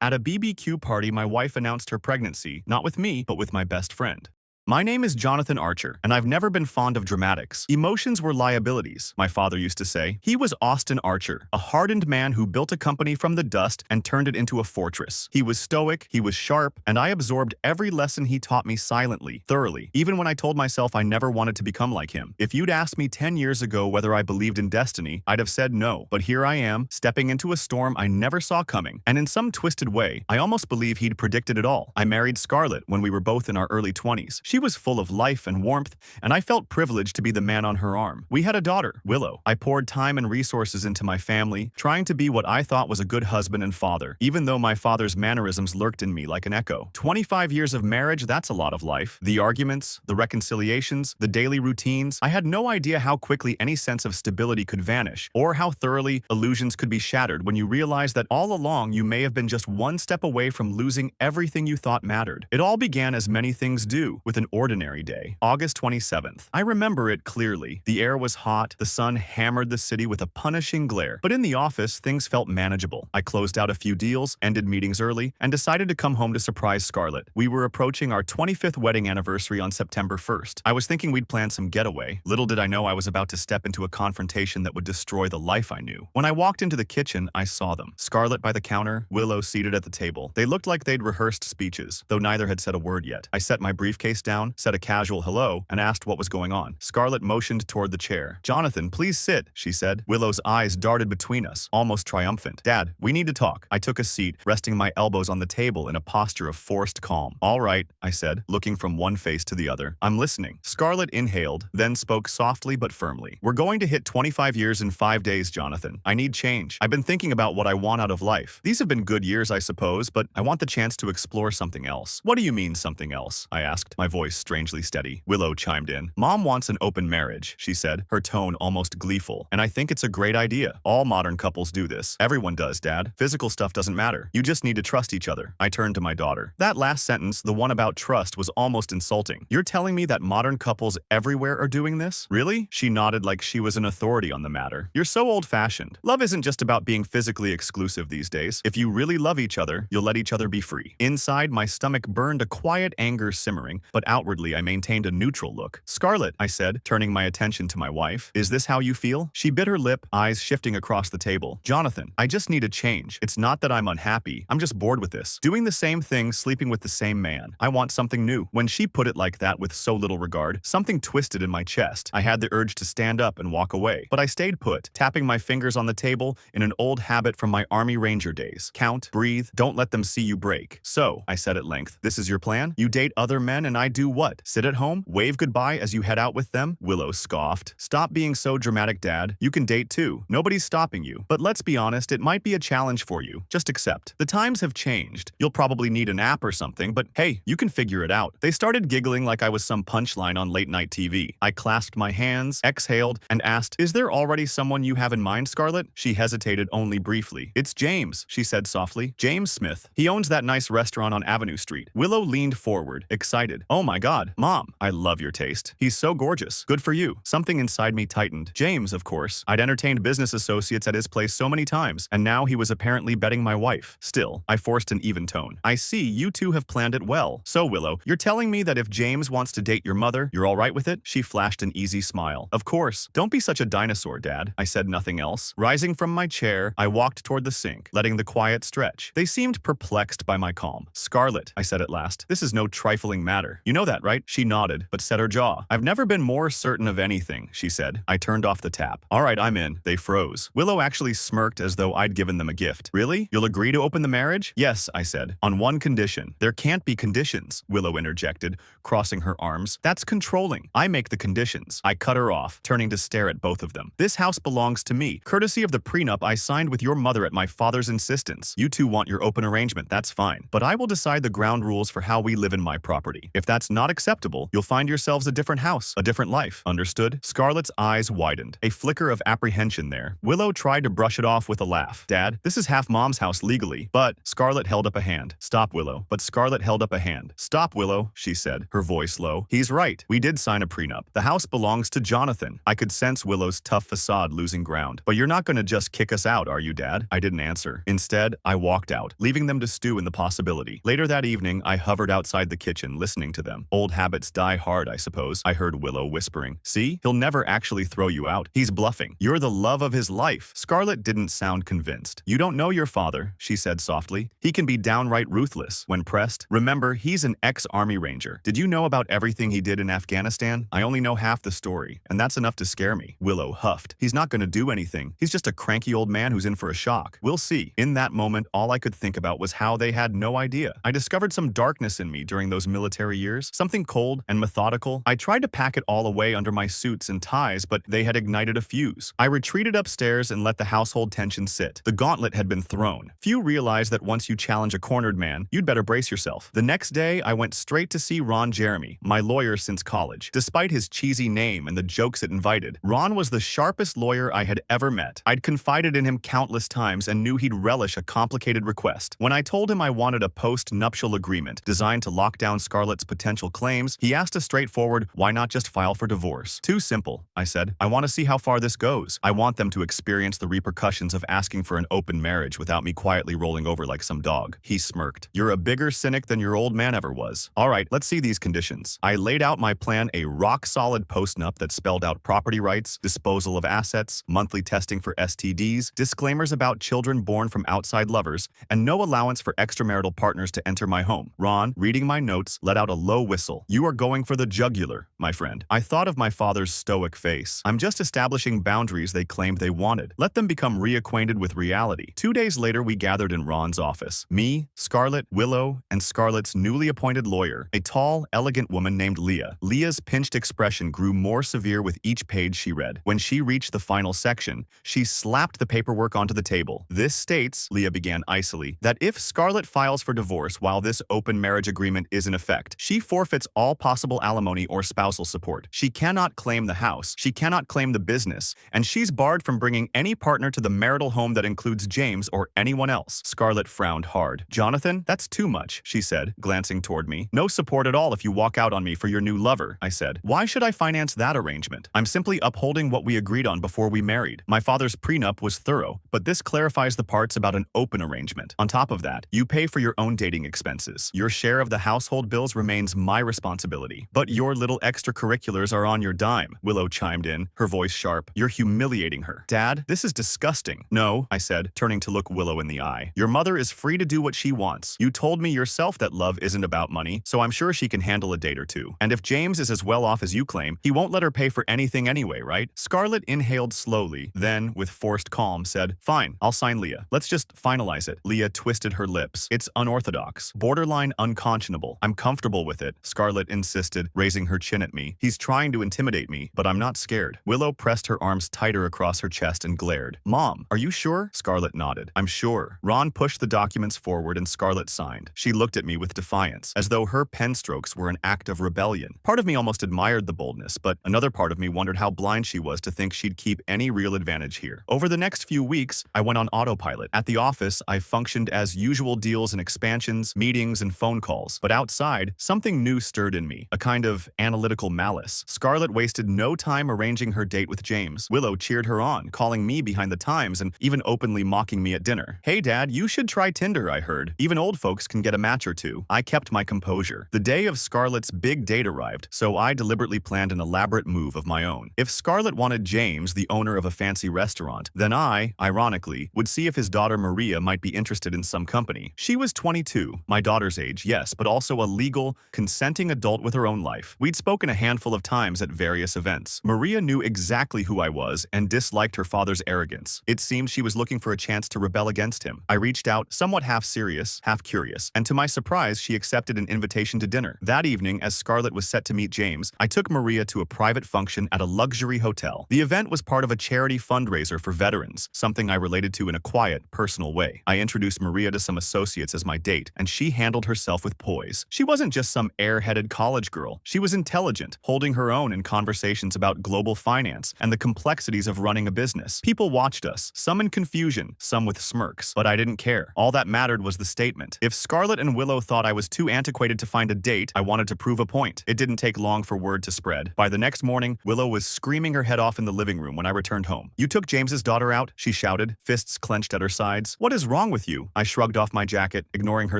At a BBQ party, my wife announced her pregnancy, not with me, but with my best friend. My name is Jonathan Archer, and I've never been fond of dramatics. Emotions were liabilities, my father used to say. He was Austin Archer, a hardened man who built a company from the dust and turned it into a fortress. He was stoic, he was sharp, and I absorbed every lesson he taught me silently, thoroughly, even when I told myself I never wanted to become like him. If you'd asked me 10 years ago whether I believed in destiny, I'd have said no. But here I am, stepping into a storm I never saw coming, and in some twisted way, I almost believe he'd predicted it all. I married Scarlett when we were both in our early 20s. She was full of life and warmth, and I felt privileged to be the man on her arm. We had a daughter, Willow. I poured time and resources into my family, trying to be what I thought was a good husband and father, even though my father's mannerisms lurked in me like an echo. 25 years of marriage, that's a lot of life. The arguments, the reconciliations, the daily routines. I had no idea how quickly any sense of stability could vanish, or how thoroughly illusions could be shattered when you realize that all along you may have been just one step away from losing everything you thought mattered. It all began as many things do, with an ordinary day, August 27th. I remember it clearly. The air was hot, the sun hammered the city with a punishing glare, but in the office, things felt manageable. I closed out a few deals, ended meetings early, and decided to come home to surprise Scarlett. We were approaching our 25th wedding anniversary on September 1st. I was thinking we'd plan some getaway. Little did I know I was about to step into a confrontation that would destroy the life I knew. When I walked into the kitchen, I saw them. Scarlett by the counter, Willow seated at the table. They looked like they'd rehearsed speeches, though neither had said a word yet. I set my briefcase down, said a casual hello, and asked what was going on. Scarlett motioned toward the chair. "Jonathan, please sit," she said. Willow's eyes darted between us, almost triumphant. "Dad, we need to talk." I took a seat, resting my elbows on the table in a posture of forced calm. "All right," I said, looking from one face to the other. "I'm listening." Scarlett inhaled, then spoke softly but firmly. "We're going to hit 25 years in 5 days, Jonathan. I need change. I've been thinking about what I want out of life. These have been good years, I suppose, but I want the chance to explore something else." "What do you mean, something else?" I asked, my voice strangely steady. Willow chimed in. "Mom wants an open marriage," she said, her tone almost gleeful. "And I think it's a great idea. All modern couples do this. Everyone does, Dad. Physical stuff doesn't matter. You just need to trust each other." I turned to my daughter. That last sentence, the one about trust, was almost insulting. "You're telling me that modern couples everywhere are doing this? Really?" She nodded like she was an authority on the matter. "You're so old-fashioned. Love isn't just about being physically exclusive these days. If you really love each other, you'll let each other be free." Inside, my stomach burned, a quiet anger simmering, but outwardly I maintained a neutral look. "Scarlett," I said, turning my attention to my wife, "is this how you feel?" She bit her lip, eyes shifting across the table. "Jonathan, I just need a change. It's not that I'm unhappy. I'm just bored with this. Doing the same thing, sleeping with the same man. I want something new." When she put it like that with so little regard, something twisted in my chest. I had the urge to stand up and walk away, but I stayed put, tapping my fingers on the table in an old habit from my Army Ranger days. "Count, breathe, don't let them see you break." "So," I said at length, "this is your plan? You date other men and I do what? Sit at home? Wave goodbye as you head out with them?" Willow scoffed. "Stop being so dramatic, Dad. You can date too. Nobody's stopping you. But let's be honest, it might be a challenge for you. Just accept. The times have changed. You'll probably need an app or something, but hey, you can figure it out." They started giggling like I was some punchline on late-night TV. I clasped my hands, exhaled, and asked, "Is there already someone you have in mind, Scarlett?" She hesitated only briefly. "It's James," she said softly. "James Smith. He owns that nice restaurant on Avenue Street." Willow leaned forward, excited. "Oh my God, Mom, I love your taste. He's so gorgeous. Good for you." Something inside me tightened. James, of course. I'd entertained business associates at his place so many times, and now he was apparently betting my wife. Still, I forced an even tone. "I see you two have planned it well. So, Willow, you're telling me that if James wants to date your mother, you're all right with it?" She flashed an easy smile. "Of course. Don't be such a dinosaur, Dad." I said nothing else. Rising from my chair, I walked toward the sink, letting the quiet stretch. They seemed perplexed by my calm. "Scarlett," I said at last, "this is no trifling matter. You know that, right?" She nodded, but set her jaw. "I've never been more certain of anything," she said. I turned off the tap. "All right, I'm in." They froze. Willow actually smirked as though I'd given them a gift. "Really? You'll agree to open the marriage?" "Yes," I said. "On one condition." "There can't be conditions," Willow interjected, crossing her arms. "That's controlling. I make the conditions." I cut her off, turning to stare at both of them. "This house belongs to me, courtesy of the prenup I signed with your mother at my father's insistence. You two want your open arrangement, that's fine. But I will decide the ground rules for how we live in my property. If that's that's not acceptable. You'll find yourselves a different house, a different life. Understood? Scarlett's eyes widened, a flicker of apprehension there. Willow tried to brush it off with a laugh. Dad, this is half Mom's house legally. But Scarlett held up a hand. Stop, Willow. But Scarlett held up a hand. Stop, Willow, she said, her voice low. He's right. We did sign a prenup. The house belongs to Jonathan. I could sense Willow's tough facade losing ground. But you're not going to just kick us out, are you, Dad? I didn't answer. Instead, I walked out, leaving them to stew in the possibility. Later that evening, I hovered outside the kitchen, listening to them. Old habits die hard, I suppose, I heard Willow whispering. See? He'll never actually throw you out. He's bluffing. You're the love of his life. Scarlett didn't sound convinced. You don't know your father, she said softly. He can be downright ruthless when pressed. Remember, he's an ex-Army Ranger. Did you know about everything he did in Afghanistan? I only know half the story, and that's enough to scare me. Willow huffed. He's not going to do anything. He's just a cranky old man who's in for a shock. We'll see. In that moment, all I could think about was how they had no idea. I discovered some darkness in me during those military years, something cold and methodical. I tried to pack it all away under my suits and ties, but they had ignited a fuse. I retreated upstairs and let the household tension sit. The gauntlet had been thrown. Few realize that once you challenge a cornered man, you'd better brace yourself. The next day, I went straight to see Ron Jeremy, my lawyer since college. Despite his cheesy name and the jokes it invited, Ron was the sharpest lawyer I had ever met. I'd confided in him countless times and knew he'd relish a complicated request. When I told him I wanted a post-nuptial agreement designed to lock down Scarlett's potential claims, he asked a straightforward, why not just file for divorce? Too simple, I said. I want to see how far this goes. I want them to experience the repercussions of asking for an open marriage without me quietly rolling over like some dog. He smirked. You're a bigger cynic than your old man ever was. All right, let's see these conditions. I laid out my plan, a rock-solid postnup that spelled out property rights, disposal of assets, monthly testing for STDs, disclaimers about children born from outside lovers, and no allowance for extramarital partners to enter my home. Ron, reading my notes, let out a low whistle. You are going for the jugular, my friend. I thought of my father's stoic face. I'm just establishing boundaries they claimed they wanted. Let them become reacquainted with reality. 2 days later, we gathered in Ron's office. Me, Scarlett, Willow, and Scarlett's newly appointed lawyer, a tall, elegant woman named Leah. Leah's pinched expression grew more severe with each page she read. When she reached the final section, she slapped the paperwork onto the table. This states, Leah began icily, that if Scarlett files for divorce while this open marriage agreement is in effect, she forfeits all possible alimony or spousal support. She cannot claim the house, she cannot claim the business, and she's barred from bringing any partner to the marital home that includes James or anyone else. Scarlett frowned hard. Jonathan, that's too much, she said, glancing toward me. No support at all if you walk out on me for your new lover, I said. Why should I finance that arrangement? I'm simply upholding what we agreed on before we married. My father's prenup was thorough, but this clarifies the parts about an open arrangement. On top of that, you pay for your own dating expenses. Your share of the household bills remains my responsibility. But your little extracurriculars are on your dime, Willow chimed in, her voice sharp. You're humiliating her. Dad, this is disgusting. No, I said, turning to look Willow in the eye. Your mother is free to do what she wants. You told me yourself that love isn't about money, so I'm sure she can handle a date or two. And if James is as well off as you claim, he won't let her pay for anything anyway, right? Scarlett inhaled slowly, then, with forced calm, said, fine, I'll sign Leah. Let's just finalize it. Leah twisted her lips. It's unorthodox, borderline unconscionable. I'm comfortable with it, Scarlett insisted, raising her chin at me. He's trying to intimidate me, but I'm not scared. Willow pressed her arms tighter across her chest and glared. Mom, are you sure? Scarlett nodded. I'm sure. Ron pushed the documents forward and Scarlett signed. She looked at me with defiance, as though her pen strokes were an act of rebellion. Part of me almost admired the boldness, but another part of me wondered how blind she was to think she'd keep any real advantage here. Over the next few weeks, I went on autopilot. At the office, I functioned as usual deals and expansions, meetings, and phone calls. But outside, something new stirred in me, a kind of analytical malice. Scarlett wasted no time arranging her date with James. Willow cheered her on, calling me behind the times and even openly mocking me at dinner. Hey Dad, you should try Tinder, I heard. Even old folks can get a match or two. I kept my composure. The day of Scarlett's big date arrived, so I deliberately planned an elaborate move of my own. If Scarlett wanted James, the owner of a fancy restaurant, then I, ironically, would see if his daughter Maria might be interested in some company. She was 22, my daughter's age, yes, but also a legal, consenting adult with her own life. We'd spoken a handful of times at various events. Maria knew exactly who I was and disliked her father's arrogance. It seemed she was looking for a chance to rebel against him. I reached out, somewhat half serious, half curious, and to my surprise, she accepted an invitation to dinner. That evening, as Scarlett was set to meet James, I took Maria to a private function at a luxury hotel. The event was part of a charity fundraiser for veterans, something I related to in a quiet, personal way. I introduced Maria to some associates as my date, and she handled herself with poise. She wasn't just some airheaded college girl. She was intelligent, holding her own in conversations about global finance and the complexities of running a business. People watched us, some in confusion, some with smirks, but I didn't care. All that mattered was the statement. If Scarlett and Willow thought I was too antiquated to find a date, I wanted to prove a point. It didn't take long for word to spread. By the next morning, Willow was screaming her head off in the living room when I returned home. "You took James's daughter out?" she shouted, fists clenched at her sides. "What is wrong with you?" I shrugged off my jacket, ignoring her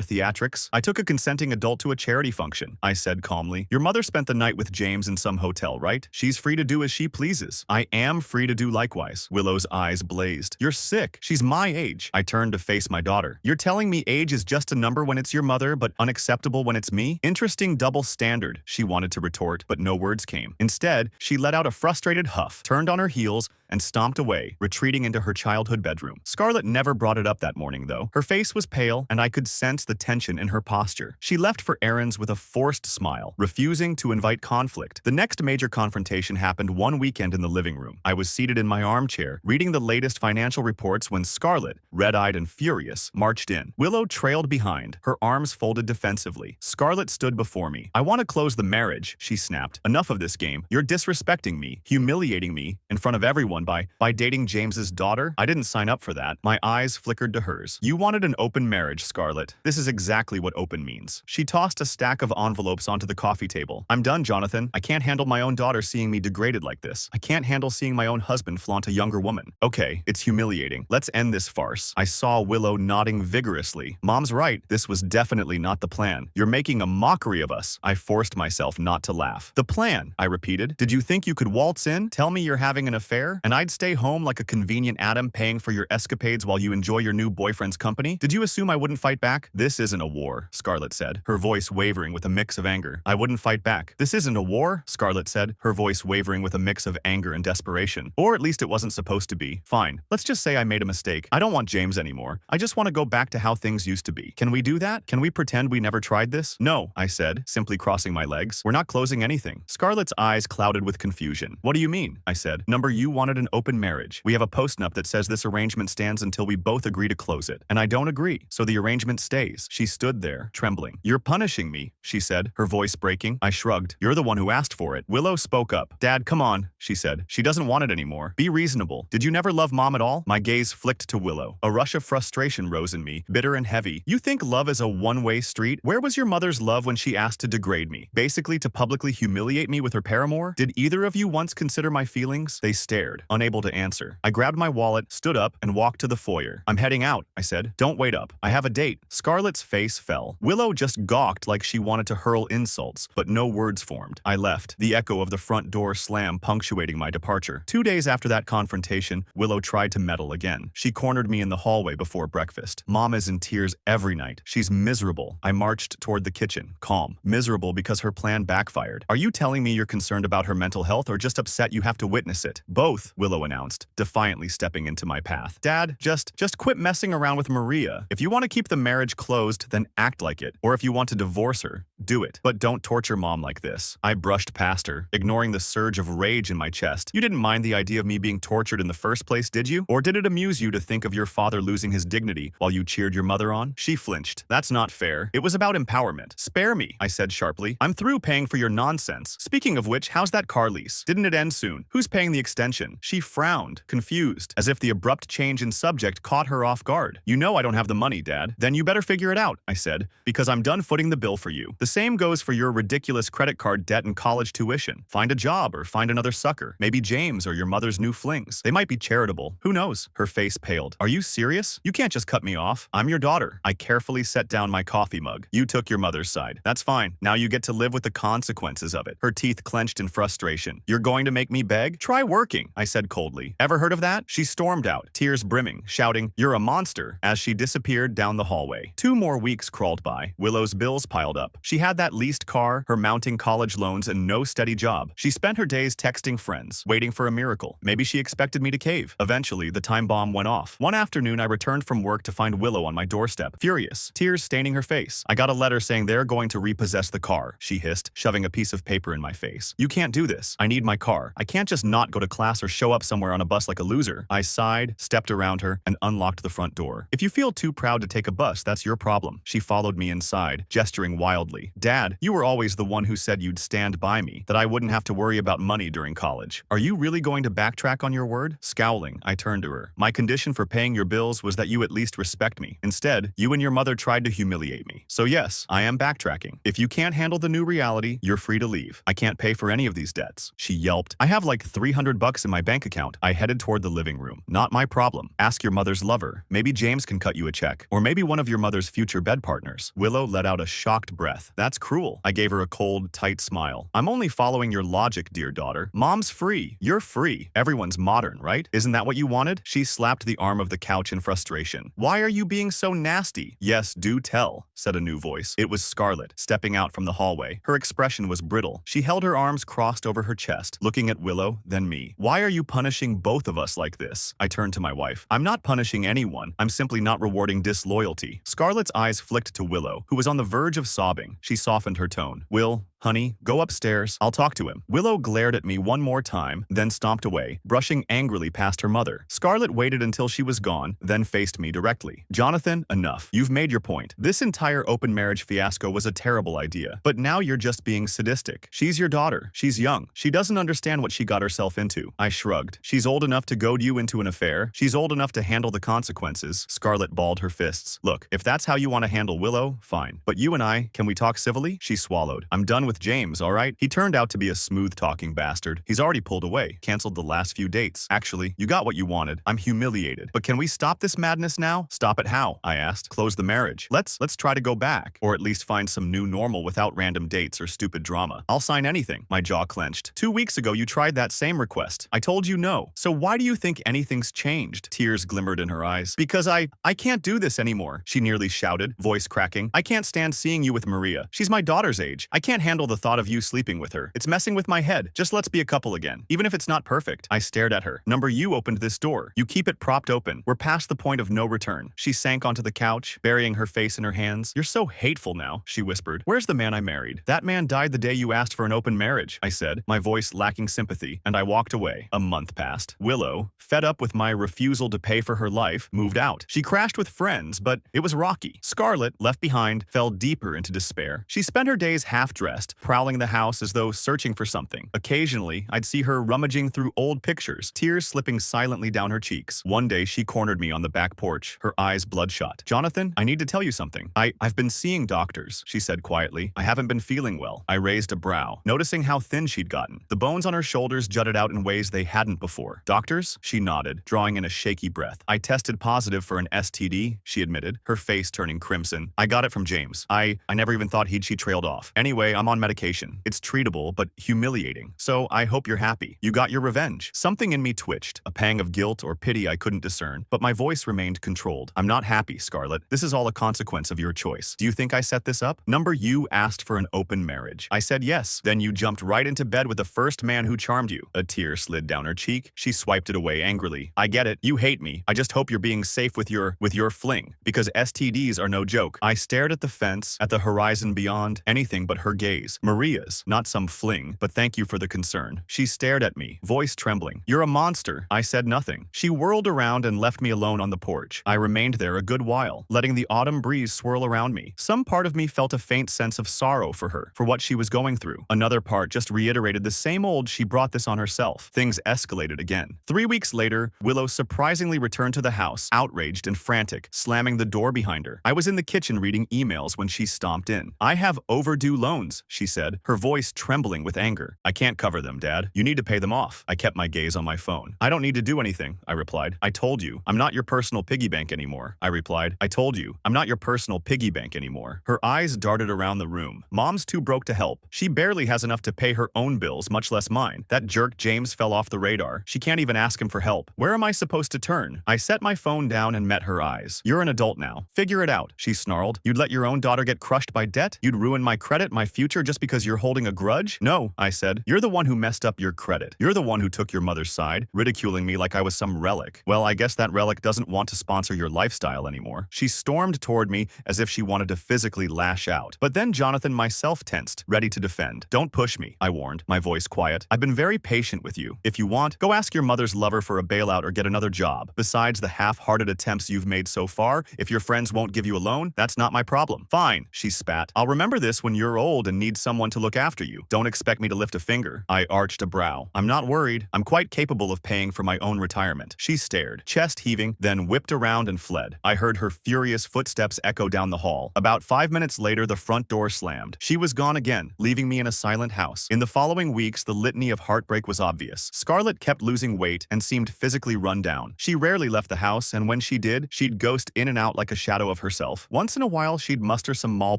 theatrics. "I took a consenting adult to a charity function," I said calmly. "Your mother spent the night with James in some hotel, right? She's free to do as she pleases." "I am free to do likewise." Willow's eyes blazed. "You're sick. She's my age." I turned to face my daughter. "You're telling me age is just a number when it's your mother, but unacceptable when it's me? Interesting double standard," she wanted to retort, but no words came. Instead, she let out a frustrated huff, turned on her heels, and stomped away, retreating into her childhood bedroom. Scarlett never brought it up that morning, though. Her face was pale, and I could sense the tension in her posture. She left for errands with a forced smile, refusing to invite conflict. The next major confrontation happened one weekend in the living room. I was seated in my armchair, reading the latest financial reports when Scarlett, red-eyed and furious, marched in. Willow trailed behind, her arms folded defensively. Scarlett stood before me. "I want to close the marriage," she snapped. "Enough of this game. You're disrespecting me, humiliating me, in front of everyone by dating James's daughter. I didn't sign up for that." My eyes flickered to hers. "You wanted an open marriage, Scarlett. This is exactly what open means." She tossed a stack of envelopes onto the coffee table. "I'm done, Jonathan. I can't handle my own daughter seeing me degraded like this. I can't handle seeing my own husband flaunt a younger woman. Okay, it's humiliating. Let's end this farce." I saw Willow nodding vigorously. "Mom's right. This was definitely not the plan. You're making a mockery of us." I forced myself not to laugh. "The plan," I repeated. "Did you think you could waltz in, tell me you're having an affair, and I'd stay home like a convenient atom paying for your escapades while you enjoy your new boyfriend's company? Did you assume I wouldn't fight back?" "This isn't a war," Scarlett said, her voice wavering with a mix of anger. "I wouldn't fight back." "This isn't a war," Scarlett said, her voice wavering with a mix of anger and desperation. "Or at least it wasn't supposed to be. Fine. Let's just say I made a mistake. I don't want James anymore. I just want to go back to how things used to be. Can we do that? Can we pretend we never tried this?" "No," I said, simply crossing my legs. "We're not closing anything." Scarlett's eyes clouded with confusion. "What do you mean?" I said. "Number, you wanted an open marriage. We have a postnup that says this arrangement stands until we both agree to close it. And I don't agree, so the arrangement stays." She stood there, trembling. "You're punishing me," she said, her voice breaking. I shrugged. "You're the one who asked for it." Willow spoke up. "Dad, come on," she said. "She doesn't want it anymore. Be reasonable. Did you never love Mom at all?" My gaze flicked to Willow. A rush of frustration rose in me, bitter and heavy. "You think love is a one-way street? Where was your mother's love when she asked to degrade me? Basically to publicly humiliate me with her paramour? Did either of you once consider my feelings?" They stared, unable to answer. I grabbed my wallet, stood up, and walked to the foyer. "I'm heading out," I said. "Don't wait up. I have a date." Scarlett's face fell. Willow just gawked like she wanted to hurl insults, but no words formed. I left, the echo of the front door slam punctuating my departure. 2 days after that confrontation, Willow tried to meddle again. She cornered me in the hallway before breakfast. "Mom is in tears every night. She's miserable." I marched toward the kitchen, calm. "Miserable because her plan backfired. Are you telling me you're concerned about her mental health or just upset you have to witness it?" "Both," Willow announced, defiantly stepping into my path. "Dad, just quit messing around with Maria. If you want to keep the marriage closed, then act like it. Or if you want to divorce her, do it. But don't torture Mom like this." I brushed past her, ignoring the surge of rage in my chest. "You didn't mind the idea of me being tortured in the first place, did you? Or did it amuse you to think of your father losing his dignity while you cheered your mother on?" She flinched. "That's not fair. It was about empowerment." "Spare me," I said sharply. "I'm through paying for your nonsense. Speaking of which, how's that car lease? Didn't it end soon? Who's paying the extension?" She frowned, confused, as if the abrupt change in subject caught her off guard. "You know I don't have the money, Dad." "Then you better figure it out," I said, "because I'm done footing the bill for you. The same goes for your ridiculous credit card debt and college tuition. Find a job or find another sucker. Maybe James or your mother's new flings. They might be charitable. Who knows?" Her face paled. "Are you serious? You can't just cut me off. I'm your daughter." I carefully set down my coffee mug. "You took your mother's side. That's fine. Now you get to live with the consequences of it." Her teeth clenched in frustration. "You're going to make me beg? Try working," I said coldly. "Ever heard of that?" She stormed out, tears brimming, shouting, "You're a monster," as she disappeared down the hallway. 2 more weeks crawled by. Willow's bills piled up. She had that leased car, her mounting college loans, and no steady job. She spent her days texting friends, waiting for a miracle. Maybe she expected me to cave. Eventually, the time bomb went off. One afternoon, I returned from work to find Willow on my doorstep, furious, tears staining her face. "I got a letter saying they're going to repossess the car," she hissed, shoving a piece of paper in my face. "You can't do this. I need my car. I can't just not go to class or show up somewhere on a bus like a loser. I sighed, stepped around her, and unlocked the front door. If you feel too proud to take a bus, that's your problem. She followed me inside, gesturing wildly. Dad, you were always the one who said you'd stand by me, that I wouldn't have to worry about money during college. Are you really going to backtrack on your word? Scowling, I turned to her. My condition for paying your bills was that you at least respect me. Instead, you and your mother tried to humiliate me. So yes, I am backtracking. If you can't handle the new reality, you're free to leave. I can't pay for any of these debts. She yelped. I have like $300 in my bank account. I headed toward the living room. Not my problem. Ask your mother's lover. Maybe James can cut you a check. Or maybe one of your mother's future bed partners. Willow let out a shocked breath. That's cruel. I gave her a cold, tight smile. I'm only following your logic, dear daughter. Mom's free. You're free. Everyone's modern, right? Isn't that what you wanted? She slapped the arm of the couch in frustration. Why are you being so nasty? Yes, do tell, said a new voice. It was Scarlett, stepping out from the hallway. Her expression was brittle. She held her arms crossed over her chest, looking at Willow, then me. Why are you punishing both of us like this? I turned to my wife. I'm not punishing anyone. I'm simply not rewarding disloyalty. Scarlett's eyes flicked to Willow, who was on the verge of sobbing. She softened her tone. Will, honey, go upstairs. I'll talk to him. Willow glared at me one more time, then stomped away, brushing angrily past her mother. Scarlett waited until she was gone, then faced me directly. Jonathan, enough. You've made your point. This entire open marriage fiasco was a terrible idea, but now you're just being sadistic. She's your daughter. She's young. She doesn't understand what she got herself into. I shrugged. She's old enough to goad you into an affair. She's old enough to handle the consequences. Scarlett balled her fists. Look, if that's how you want to handle Willow, fine. But you and I, can we talk civilly? She swallowed. I'm done with James, all right? He turned out to be a smooth-talking bastard. He's already pulled away, canceled the last few dates. Actually, you got what you wanted. I'm humiliated. But can we stop this madness now? Stop it how? I asked. Close the marriage. Let's try to go back. Or at least find some new normal without random dates or stupid drama. I'll sign anything. My jaw clenched. 2 weeks ago, you tried that same request. I told you no. So why do you think anything's changed? Tears glimmered in her eyes. Because I can't do this anymore, she nearly shouted, voice cracking. I can't stand seeing you with Maria. She's my daughter's age. I can't handle the thought of you sleeping with her. It's messing with my head. Just let's be a couple again. Even if it's not perfect. I stared at her. Number, you opened this door. You keep it propped open. We're past the point of no return. She sank onto the couch, burying her face in her hands. You're so hateful now, she whispered. Where's the man I married? That man died the day you asked for an open marriage, I said, my voice lacking sympathy, and I walked away. A month passed. Willow, fed up with my refusal to pay for her life, moved out. She crashed with friends, but it was rocky. Scarlett, left behind, fell deeper into despair. She spent her days half-dressed, prowling the house as though searching for something. Occasionally, I'd see her rummaging through old pictures, tears slipping silently down her cheeks. One day, she cornered me on the back porch, her eyes bloodshot. Jonathan, I need to tell you something. I've been seeing doctors, she said quietly. I haven't been feeling well. I raised a brow, noticing how thin she'd gotten. The bones on her shoulders jutted out in ways they hadn't before. Doctors? She nodded, drawing in a shaky breath. I tested positive for an STD, she admitted, her face turning crimson. I got it from James. I never even thought she trailed off. Anyway, I'm on medication. It's treatable, but humiliating. So I hope you're happy. You got your revenge. Something in me twitched, a pang of guilt or pity I couldn't discern, but my voice remained controlled. I'm not happy, Scarlett. This is all a consequence of your choice. Do you think I set this up? Number, you asked for an open marriage. I said yes. Then you jumped right into bed with the first man who charmed you. A tear slid down her cheek. She swiped it away angrily. I get it. You hate me. I just hope you're being safe with your fling, because STDs are no joke. I stared at the fence, at the horizon beyond, anything but her gaze. Maria's, not some fling, but thank you for the concern. She stared at me, voice trembling. You're a monster. I said nothing. She whirled around and left me alone on the porch. I remained there a good while, letting the autumn breeze swirl around me. Some part of me felt a faint sense of sorrow for her, for what she was going through. Another part just reiterated the same old she brought this on herself. Things escalated again. 3 weeks later, Willow surprisingly returned to the house, outraged and frantic, slamming the door behind her. I was in the kitchen reading emails when she stomped in. I have overdue loans, she said, her voice trembling with anger. I can't cover them, Dad. You need to pay them off. I kept my gaze on my phone. I don't need to do anything, I replied. I told you. I'm not your personal piggy bank anymore, I replied. I told you. I'm not your personal piggy bank anymore. Her eyes darted around the room. Mom's too broke to help. She barely has enough to pay her own bills, much less mine. That jerk James fell off the radar. She can't even ask him for help. Where am I supposed to turn? I set my phone down and met her eyes. You're an adult now. Figure it out, she snarled. You'd let your own daughter get crushed by debt? You'd ruin my credit, my future, Archer, just because you're holding a grudge? No, I said. You're the one who messed up your credit. You're the one who took your mother's side, ridiculing me like I was some relic. Well, I guess that relic doesn't want to sponsor your lifestyle anymore. She stormed toward me as if she wanted to physically lash out. But then Jonathan myself tensed, ready to defend. Don't push me, I warned, my voice quiet. I've been very patient with you. If you want, go ask your mother's lover for a bailout or get another job. Besides the half-hearted attempts you've made so far, if your friends won't give you a loan, that's not my problem. Fine, she spat. I'll remember this when you're old and need someone to look after you. Don't expect me to lift a finger. I arched a brow. I'm not worried. I'm quite capable of paying for my own retirement. She stared, chest heaving, then whipped around and fled. I heard her furious footsteps echo down the hall. About 5 minutes later, the front door slammed. She was gone again, leaving me in a silent house. In the following weeks, the litany of heartbreak was obvious. Scarlett kept losing weight and seemed physically run down. She rarely left the house, and when she did, she'd ghost in and out like a shadow of herself. Once in a while, she'd muster some mall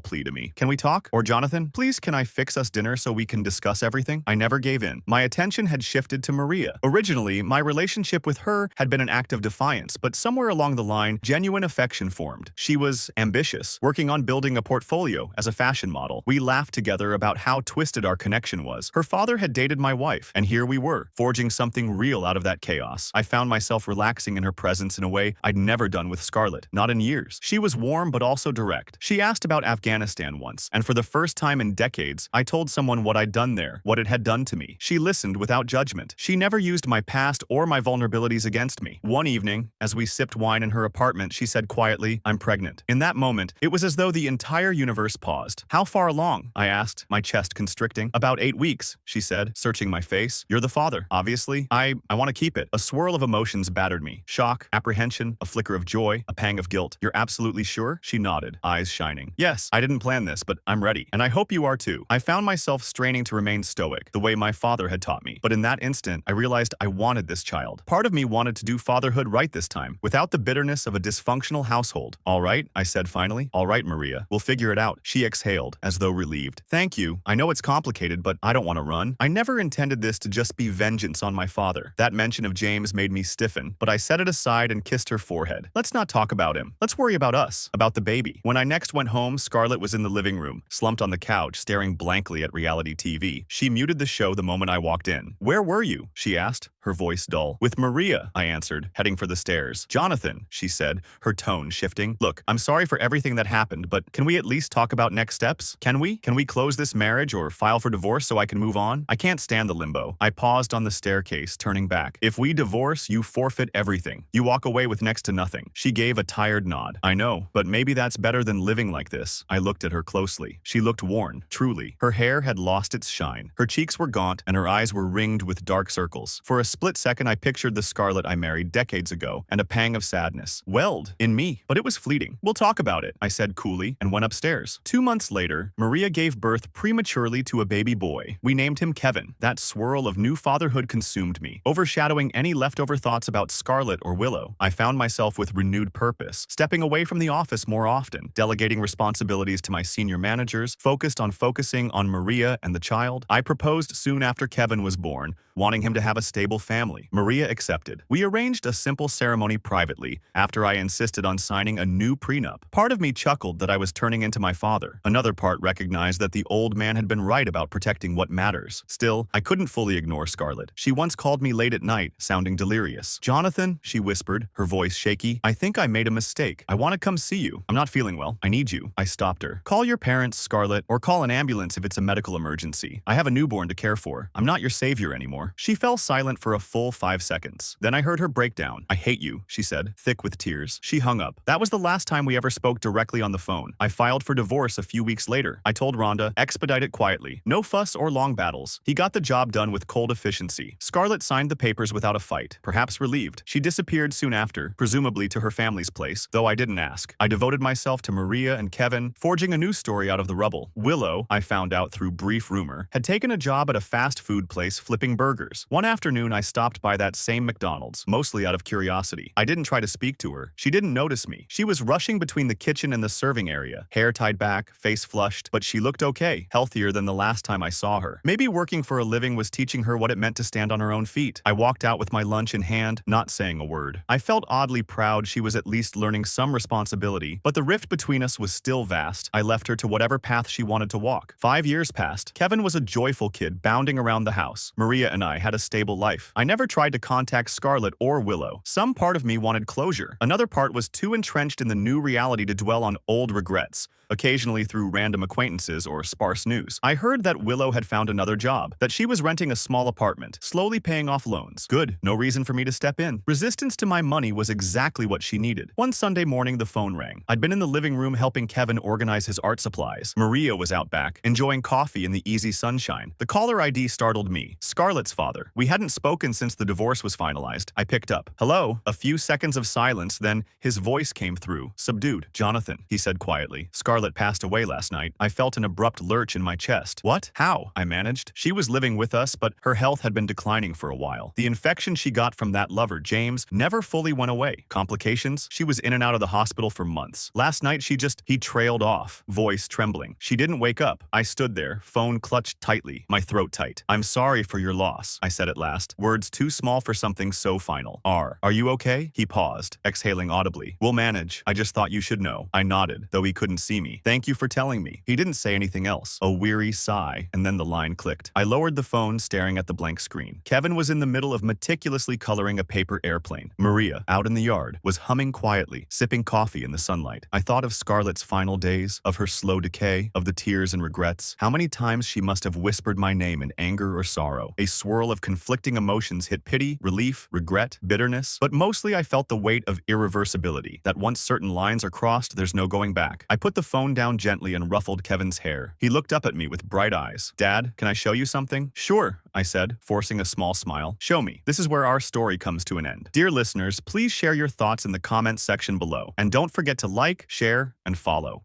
plea to me. Can we talk? Or Jonathan, please can I fix us dinner so we can discuss everything? I never gave in. My attention had shifted to Maria. Originally, my relationship with her had been an act of defiance, but somewhere along the line, genuine affection formed. She was ambitious, working on building a portfolio as a fashion model. We laughed together about how twisted our connection was. Her father had dated my wife, and here we were, forging something real out of that chaos. I found myself relaxing in her presence in a way I'd never done with Scarlett, not in years. She was warm but also direct. She asked about Afghanistan once, and for the first time in decades, I told someone what I'd done there, what it had done to me. She listened without judgment. She never used my past or my vulnerabilities against me. One evening, as we sipped wine in her apartment, she said quietly, I'm pregnant. In that moment, it was as though the entire universe paused. How far along? I asked, my chest constricting. About 8 weeks, she said, searching my face. You're the father, obviously. I want to keep it. A swirl of emotions battered me. Shock, apprehension, a flicker of joy, a pang of guilt. You're absolutely sure? She nodded, eyes shining. Yes, I didn't plan this, but I'm ready. And I hope you are too. I found myself straining to remain stoic, the way my father had taught me. But in that instant, I realized I wanted this child. Part of me wanted to do fatherhood right this time, without the bitterness of a dysfunctional household. All right, I said finally. All right, Maria. We'll figure it out. She exhaled, as though relieved. Thank you. I know it's complicated, but I don't want to run. I never intended this to just be vengeance on my father. That mention of James made me stiffen, but I set it aside and kissed her forehead. Let's not talk about him. Let's worry about us, about the baby. When I next went home, Scarlett was in the living room, slumped on the couch, staring blankly at reality TV. She muted the show the moment I walked in. Where were you? She asked, her voice dull. With Maria, I answered, heading for the stairs. Jonathan, she said, her tone shifting. Look, I'm sorry for everything that happened, but can we at least talk about next steps? Can we? Can we close this marriage or file for divorce so I can move on? I can't stand the limbo. I paused on the staircase, turning back. If we divorce, you forfeit everything. You walk away with next to nothing. She gave a tired nod. I know, but maybe that's better than living like this. I looked at her closely. She looked worn, truly. Her hair had lost its shine. Her cheeks were gaunt, and her eyes were ringed with dark circles. For a split second, I pictured the Scarlett I married decades ago, and a pang of sadness welled in me, but it was fleeting. We'll talk about it, I said coolly, and went upstairs. 2 months later, Maria gave birth prematurely to a baby boy. We named him Kevin. That swirl of new fatherhood consumed me, overshadowing any leftover thoughts about Scarlett or Willow. I found myself with renewed purpose, stepping away from the office more often, delegating responsibilities to my senior managers, focusing on Maria and the child. I proposed soon after Kevin was born, wanting him to have a stable family. Maria accepted. We arranged a simple ceremony privately after I insisted on signing a new prenup. Part of me chuckled that I was turning into my father. Another part recognized that the old man had been right about protecting what matters. Still, I couldn't fully ignore Scarlett. She once called me late at night, sounding delirious. Jonathan, she whispered, her voice shaky, I think I made a mistake. I want to come see you. I'm not feeling well. I need you. I stopped her. Call your parents, Scarlett, or call an ambulance if it's a medical emergency. I have a newborn to care for. I'm not your savior anymore. She fell silent for a full 5 seconds. Then I heard her break down. I hate you, she said, thick with tears. She hung up. That was the last time we ever spoke directly on the phone. I filed for divorce a few weeks later. I told Rhonda, expedite it quietly. No fuss or long battles. He got the job done with cold efficiency. Scarlett signed the papers without a fight, perhaps relieved. She disappeared soon after, presumably to her family's place, though I didn't ask. I devoted myself to Maria and Kevin, forging a new story out of the rubble. Willow, I found out through brief rumor, had taken a job at a fast food place flipping burgers. One afternoon, I stopped by that same McDonald's, mostly out of curiosity. I didn't try to speak to her. She didn't notice me. She was rushing between the kitchen and the serving area, hair tied back, face flushed, but she looked okay, healthier than the last time I saw her. Maybe working for a living was teaching her what it meant to stand on her own feet. I walked out with my lunch in hand, not saying a word. I felt oddly proud she was at least learning some responsibility, but the rift between us was still vast. I left her to whatever path she wanted to walk. walk. 5 years passed. Kevin was a joyful kid bounding around the house. Maria and I had a stable life. I never tried to contact Scarlett or Willow. Some part of me wanted closure. Another part was too entrenched in the new reality to dwell on old regrets, occasionally through random acquaintances or sparse news. I heard that Willow had found another job, that she was renting a small apartment, slowly paying off loans. Good, no reason for me to step in. Resistance to my money was exactly what she needed. One Sunday morning, the phone rang. I'd been in the living room helping Kevin organize his art supplies. Maria was out back, enjoying coffee in the easy sunshine. The caller ID startled me. Scarlett's father. We hadn't spoken since the divorce was finalized. I picked up. Hello? A few seconds of silence, then his voice came through. Subdued. Jonathan, he said quietly. Scarlett passed away last night. I felt an abrupt lurch in my chest. What? How? I managed. She was living with us, but her health had been declining for a while. The infection she got from that lover, James, never fully went away. Complications? She was in and out of the hospital for months. Last night, he trailed off, voice trembling. She didn't wake up. I stood there, phone clutched tightly, my throat tight. I'm sorry for your loss, I said at last, words too small for something so final. Are you okay? He paused, exhaling audibly. We'll manage. I just thought you should know. I nodded, though he couldn't see me. Thank you for telling me. He didn't say anything else. A weary sigh, and then the line clicked. I lowered the phone, staring at the blank screen. Kevin was in the middle of meticulously coloring a paper airplane. Maria, out in the yard, was humming quietly, sipping coffee in the sunlight. I thought of Scarlett's final days, of her slow decay, of the tears and regrets. How many times she must have whispered my name in anger or sorrow. A swirl of conflicting emotions hit pity, relief, regret, bitterness, but mostly I felt the weight of irreversibility, that once certain lines are crossed, there's no going back. I put the phone down gently and ruffled Kevin's hair. He looked up at me with bright eyes. Dad, can I show you something? Sure, I said, forcing a small smile. Show me. This is where our story comes to an end. Dear listeners, please share your thoughts in the comments section below, and don't forget to like, share, and follow.